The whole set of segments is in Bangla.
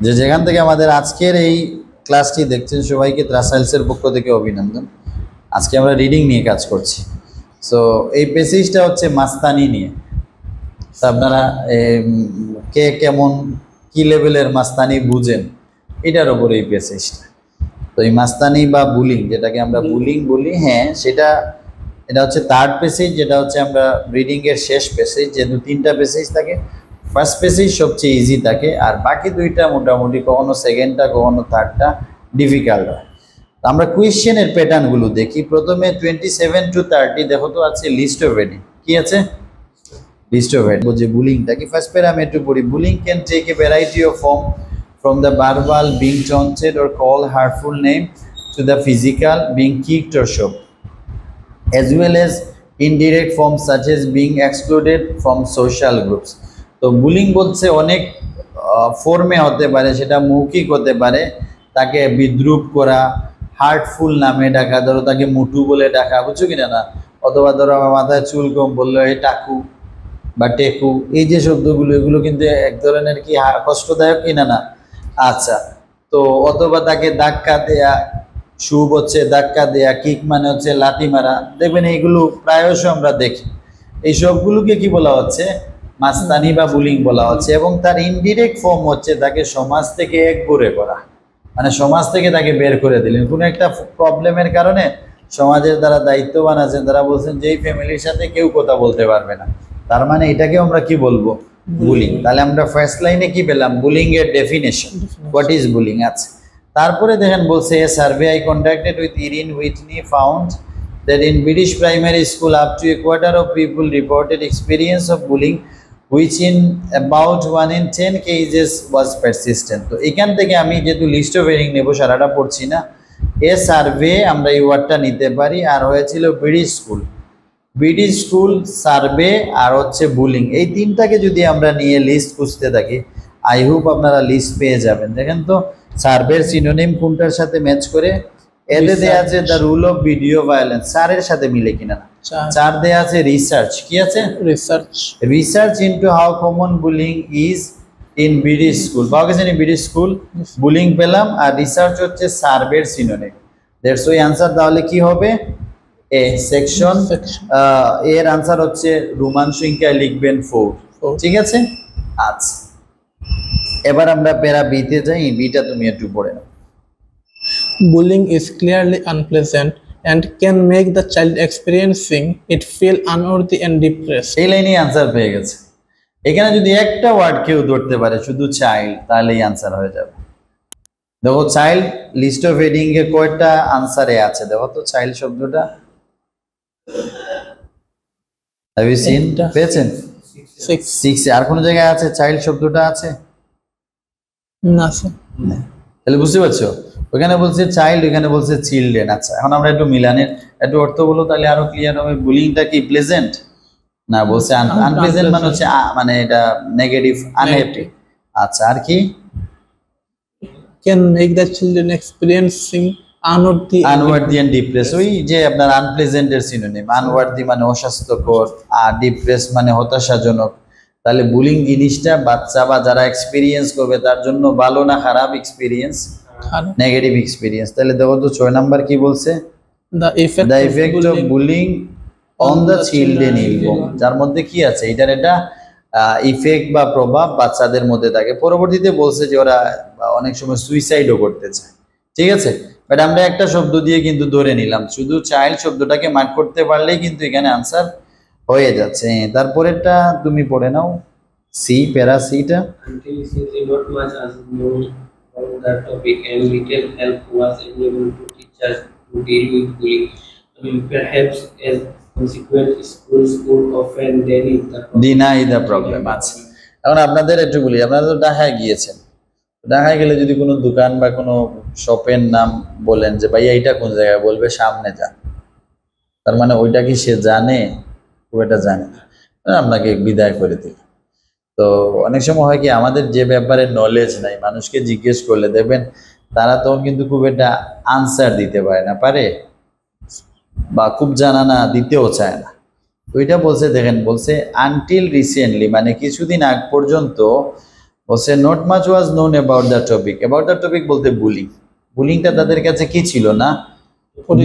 যে যেখান থেকে আমাদের আজকের এই ক্লাসটি দেখছেন সবাইকে ত্রাসাইলসের পক্ষ থেকে অভিনন্দন। আজকে আমরা রিডিং নিয়ে কাজ করছি। সো এই প্যাসেজটা হচ্ছে মাস্তানি নিয়ে। তো আপনারা কে কেমন কি লেভেলের মাস্তানি বুঝেন এটার উপর এই প্যাসেজটা। তো এই মাস্তানি বা বুলিং, যেটাকে আমরা বুলিং বলি, হ্যাঁ এটা হচ্ছে থার্ড প্যাসেজ, যেটা হচ্ছে আমরা রিডিং এর শেষ প্যাসেজ। যেহেতু 3টা প্যাসেজ থাকে, ফার্স্ট প্যাসেজ সবচেয়ে ইজি থাকে, আর বাকি 2টা মোটামুটি কখনো সেকেন্ডটা কখনো থার্ডটা ডিফিকাল্ট হয়। তো আমরা কোয়েশ্চেনের প্যাটার্নগুলো দেখি। প্রথমে 27 to 30 দেখো তো আছে লিস্ট অফ হেডিং। কি আছে? List of head. যে বুলিংটা কি, ফার্স্ট প্যারা আমি একটু পড়ি। Bullying can take a variety of form from the verbal, being taunted or called hurtful name, to the physical, being kicked or shoved, as well as indirect forms such as being excluded from social groups. তো বুলিং বলছে অনেক ফর্মে হতে পারে, সেটা মৌখিক হতে পারে, তাকে বিদ্রুপ করা, হার্টফুল নামে ডাকা, ধরো তাকে মুটু বলে ডাকা, বুঝছো কিনা না, অথবা ধরো আমার মাথায় চুল কম বললো এই টাকু বা টেকু, এই যে শব্দগুলো, এগুলো কিন্তু এক ধরনের কি কষ্টদায়ক কিনা না। আচ্ছা, তো অথবা তাকে ধাক্কা দেয়া, শুভ হচ্ছে ধাক্কা দেয়া, কিক মানে হচ্ছে লাথি মারা, দেখবেন এইগুলো প্রায়শ আমরা দেখি। এই সবগুলোকে কি বলা হচ্ছে? মাস্তানি বা বুলিং বলা হচ্ছে। এবং তার ইনডিরেক্ট ফর্ম হচ্ছে তাকে সমাজ থেকে একগরে করা, মানে সমাজ থেকে তাকে বের করে দিলেন কোনো একটা প্রবলেমের কারণে। সমাজের দ্বারা দায়িত্ববান আছেন, তারা বলছেন যে এই ফ্যামিলির সাথে কেউ কথা বলতে পারবে না, তার মানে এটাকে আমরা কি বলবো? বুলিং। তাহলে আমরা ফার্স্ট লাইনে কি পেলাম? বুলিং এর ডেফিনেশন, হোয়াট ইজ বুলিং। আছে তারপরে দেখেন বলছে, a survey I conducted with Erin Whitney found that in British primary school up to a quarter of people reported experience of bullying, which in about 1 in 10 cases was persistent. তো এখান থেকে আমি যেহেতু লিস্ট অফ হেডিং নেব, সারাটা পড়ছি না, এ সার্ভে আমরা এই ওয়ার্ডটা নিতে পারি, আর হয়েছিল ব্রিটিশ স্কুল সার্ভে, আর হচ্ছে বুলিং। এই 3টাকে যদি আমরা নিয়ে লিস্ট খুঁজতে থাকি, আই হোপ আপনারা লিস্ট পেয়ে যাবেন। দেখেন তো সার্ভের সিনোনিম কোনটার সাথে ম্যাচ করে। এতে দেয়া আছে the rule of video violence, চারের সাথে মিলে কিনা না। 4 দেয়া আছে রিসার্চ, কি আছে? Research into how common bullying is in British school, পাওয়া গেছে না? ব্রিটিশ স্কুল বুলিং পেলাম, আর রিসার্চ হচ্ছে সার্ভের সিনোনিম। দ্যাটস ওই আনসার। তাহলে কি হবে? এ সেকশন। এর আনসার হচ্ছে রোমান সংখ্যায় লিখবেন 4। ঠিক আছে। আচ্ছা, এবার আমরা প্যারা বিতে যাই। বিটা তুমি একটু পড়ে নাও। Bullying is clearly unpleasant and can make the child experiencing it feel unworthy and depressed. এই লাইনে আনসার পেয়ে গেছে। এখানে যদি একটা ওয়ার্ড কেউ ধরতে পারে, শুধু চাইল্ড, তাহলেই আনসার হয়ে যাবে। দেখো চাইল্ড লিস্ট অফ হেডিং এ কয়টা আনসারে আছে দেখো তো। চাইল্ড শব্দটা have you seen? পেয়েছেন? 6 এ। আর কোন জায়গায় আছে চাইল্ড শব্দটা? আছে না স্যার। তাহলে বুঝতে পারছো, ওখানে বলছে চাইল্ড, ওখানে বলছে চিলড্রেন। আচ্ছা, এখন আমরা একটু মিলানের একটু অর্থ বলো, তাহলে আরো ক্লিয়ার হবে। বুলিংটা কি প্লেজেন্ট? না, বলছে আনপ্লেজেন্ট, মানে হচ্ছে মানে এটা নেগেটিভ, আনহ্যাপি। আচ্ছা, আর কি? can make the children experiencing unworthy and depressed। ওই যে আপনার আনপ্লেজেন্ট এর সিনোনিম। আনওয়ার্দি মানে অস্বাস্থ্যকর, আর ডিপ্রেস মানে হতাশাজনক। তাহলে বুলিং জিনিসটা বাচ্চা বা যারা এক্সপিরিয়েন্স করবে তার জন্য ভালো না খারাপ এক্সপিরিয়েন্স? Negative experience. তাহলে দেখো তো 6 নাম্বার কি বলছে? the effect of bullying on the children in home, যার মধ্যে কি আছে? এটার এটা ইফেক্ট বা প্রভাব বাচ্চাদের মধ্যে থাকে। পরবর্তীতে বলছে যে ওরা অনেক সময় সুইসাইডও করতে চায়। ঠিক আছে, বাট আমরা একটা শব্দ দিয়ে কিন্তু ধরে নিলাম, শুধু চাইল্ড শব্দটাকে মার্ক করতে পারলেই কিন্তু এখানে আনসার হয়ে যাচ্ছে। তারপরেরটা তুমি পড়ে নাও, সি, প্যারা সিটা। Until recently, not much as known on that topic, and little help was available to teachers to deal with bullying. I mean, perhaps as consequent, schools would often deny the problem. আচ্ছা, এখন আপনাদের একটু বলি, আপনারা তো ঢাকায় গিয়েছেন। ঢাকায় গেলে যদি কোনো দোকান বা কোনো শপের নাম বলেন যে ভাইয়া এটা কোন জায়গায়, বলবে সামনে যান। তার মানে ওইটা কি সে জানে? খুব এটা জানে না, আপনাকে বিদায় করে দিল। তো অনেক সময় হয় কি, আমাদের যে ব্যাপারে নলেজ নাই, মানুষকে জিজ্ঞেস করলে দেখবেন তারা তখন কিন্তু খুব একটা আনসার দিতে পারে না, পারে বা খুব জানা না, দিতেও চায় না। ওইটা বলছে, দেখেন বলছে আনটিল রিসেন্টলি, মানে কিছুদিন আগ পর্যন্ত বলছে not much was known about the topic. About the topic বলতে বুলিং, বুলিংটা তাদের কাছে কি ছিল না,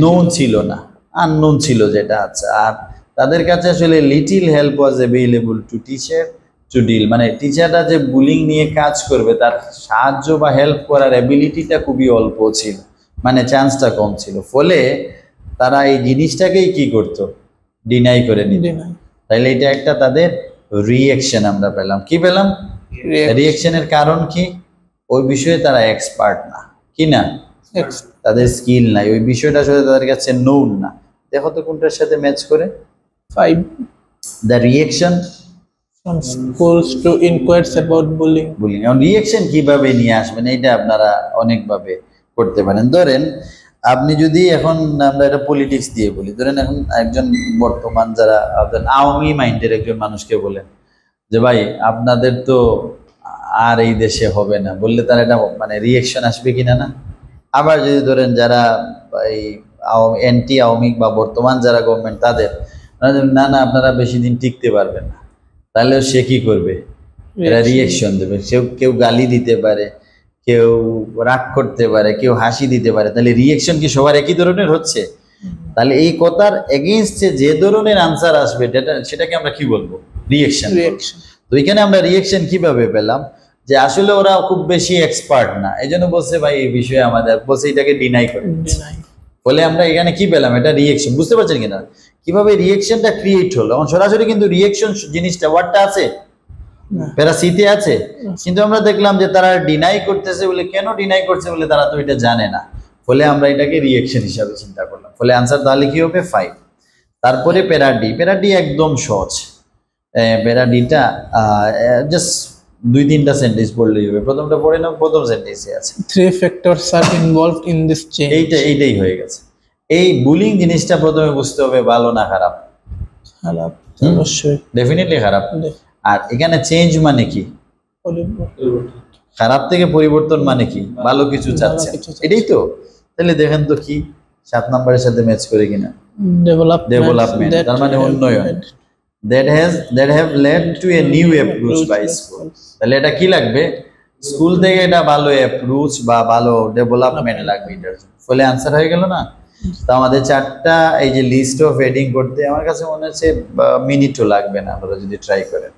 নোন ছিল না, আননোন ছিল যেটা। আচ্ছা, আর তাদের কাছে আসলে little help was available to teacher to deal, মানে টিচাররা যে বুলিং নিয়ে কাজ করবে তার সাহায্য বা হেল্প করার অ্যাবিলিটিটা খুবই অল্প ছিল, মানে চান্সটা কম ছিল। ফলে তারা এই জিনিসটাকেই কি করতো, ডিনাই করে নিত। Deny. তাইলে এটা একটা তাদের রিঅ্যাকশন আমরা পেলাম। কি পেলাম? Reaction. রিঅ্যাকশনের কারণ কি? ওই বিষয়ে তারা এক্সপার্ট না, কি না, তাদের স্কিল নাই, ওই বিষয়টা আসলে তাদের কাছে নোন না। দেখো তো কোনটার সাথে ম্যাচ করে। 5. The reaction From schools to inquiries about bullying. Bullying. এখন রিঅ্যাকশন কিভাবে নিয়ে আসবেন এটা আপনারা অনেকভাবে করতে পারেন। ধরেন আপনি যদি এখন আমরা এটা পলিটিক্স দিয়ে বলি, ধরেন এখন একজন বর্তমান যারা আওয়ামী মাইন্ডের একজন মানুষকে বলেন যে ভাই আপনাদের তো আর এই দেশে হবে না, বললে তার এটা মানে রিঅ্যাকশন আসবে কিনা না। আবার যদি ধরেন যারা এই অ্যান্টি আওয়ামী বা বর্তমান যারা গভর্নমেন্ট তাদের না না আপনারা বেশি দিন টিকতে পারবেন না, তাহলে সে কি করবে, এরা রিঅ্যাকশন দেবে। কেউ গালি দিতে পারে, কেউ রাগ করতে পারে, কেউ হাসি দিতে পারে। তাহলে রিঅ্যাকশন কি সবার একই ধরনের হচ্ছে? তাহলে এই কথার এগেইনস্টে যে ধরনের আনসার আসবে সেটাকে আমরা কি বলবো, রিঅ্যাকশন। তো এখানে আমরা রিঅ্যাকশন কিভাবে পেলাম, যে আসলে ওরা খুব বেশি এক্সপার্ট না, এই জন্য বলছে ভাই এই বিষয়ে আমাদের, বলছে এটাকে ডিনাই করে। ফলে আমরা এখানে কি পেলাম, এটা রিঅ্যাকশন। বুঝতে পারছেন কিনা কিভাবে রিঅ্যাকশনটা ক্রিয়েট হলো? এখন সরাসরি কিন্তু রিঅ্যাকশন জিনিসটা ওয়ার্ডটা আছে, প্যারাসিতে আছে, কিন্তু আমরা দেখলাম যে তারা ডিনাই করতেছে বলে, কেন ডিনাই করছে বলে তারা তো এটা জানে না। ফলে আমরা এটাকে রিঅ্যাকশন হিসাবে চিন্তা করলাম। ফলে আনসার তাহলে কি হবে, 5। তারপরে প্যারাডি। প্যারাডি একদম সহজ। প্যারাডিটা জাস্ট 2-3টা সেন্টেন্স পড়লেই হবে। প্রথমটা পড়ে নাও, প্রথম সেন্টেন্সে আছে 3 factors are involved in this change. এইটাই হয়ে গেছে। এই বুলিং জিনিসটা প্রথমে বুঝতে হবে ভালো না খারাপ। খারাপ, অবশ্যই ডেফিনেটলি খারাপ। আর এখানে চেঞ্জ মানে কি, খারাপ থেকে পরিবর্তন মানে কি, ভালো কিছু চাচ্ছে, এটাই তো। তাহলে দেখেন তো কি 7 নম্বরের সাথে ম্যাচ করে কিনা। ডেভেলপমেন্ট তার মানে উন্নয়ন। that have led to a new approach by school। তাহলে এটা কি লাগবে, স্কুল থেকে এটা ভালো অ্যাপ্রোচ বা ভালো ডেভেলপমেন্ট লাগবে এটার জন্য। ফলে আনসার হয়ে গেল না। তো আমাদের 4টা এই যে লিস্ট অফ হেডিং করতে আমার কাছে মনে হচ্ছে মিনিটও লাগবে না, আপনারা যদি ট্রাই করেন।